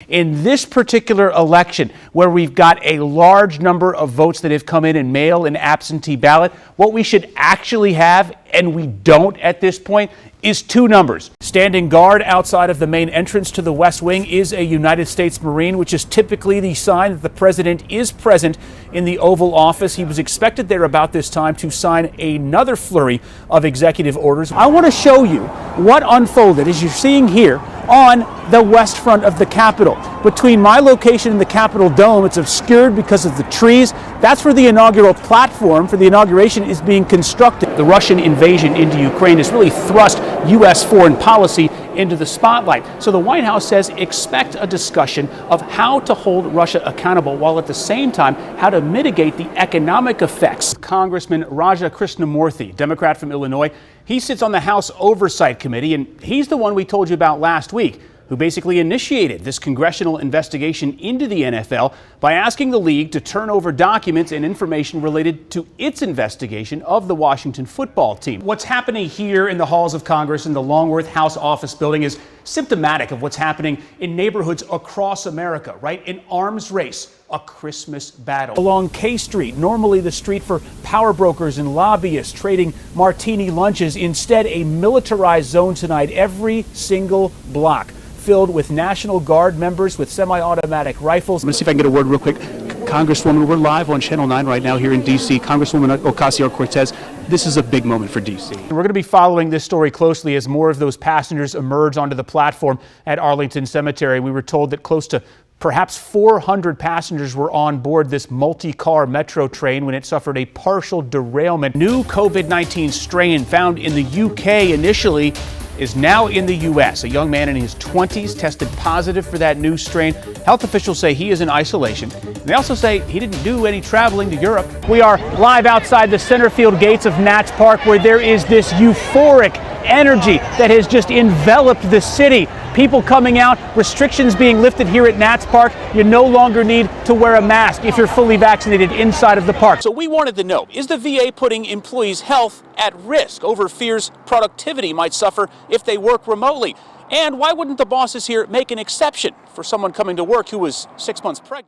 In this particular election, where we've got a large number of votes that have come in mail and absentee ballot, what we should actually have, and we don't at this point, is two numbers. Standing guard outside of the main entrance to the West Wing is a United States Marine, which is typically the sign that the president is present in the Oval Office. He was expected there about this time to sign another flurry of executive orders. I want to show you what unfolded, as you're seeing here, on the west front of the Capitol. Between my location and the Capitol Dome, it's obscured because of the trees. That's where the inaugural platform for the inauguration is being constructed. The Russian invasion into Ukraine has really thrust U.S. foreign policy into the spotlight. So the White House says expect a discussion of how to hold Russia accountable, while at the same time how to mitigate the economic effects. Congressman Raja Krishnamurthy, Democrat from Illinois, he sits on the House Oversight Committee, and he's the one we told you about last week, who basically initiated this congressional investigation into the NFL by asking the league to turn over documents and information related to its investigation of the Washington football team. What's happening here in the halls of Congress in the Longworth House Office Building is symptomatic of what's happening in neighborhoods across America, right? An arms race, a Christmas battle. Along K Street, normally the street for power brokers and lobbyists trading martini lunches, instead a militarized zone tonight, every single block filled with National Guard members with semi-automatic rifles. I'm going to see if I can get a word real quick. Congresswoman, we're live on Channel 9 right now here in D.C. Congresswoman Ocasio-Cortez, this is a big moment for D.C. We're going to be following this story closely as more of those passengers emerge onto the platform at Arlington Cemetery. We were told that close to perhaps 400 passengers were on board this multi-car metro train when it suffered a partial derailment. New COVID-19 strain found in the UK initially is now in the U.S. A young man in his 20s tested positive for that new strain. Health officials say he is in isolation. They also say he didn't do any traveling to Europe. We are live outside the center field gates of Nats Park, where there is this euphoric energy that has just enveloped the city. People coming out, restrictions being lifted here at Nats Park. You no longer need to wear a mask if you're fully vaccinated inside of the park. So we wanted to know, is the VA putting employees' health at risk over fears productivity might suffer if they work remotely? And why wouldn't the bosses here make an exception for someone coming to work who was 6 months pregnant?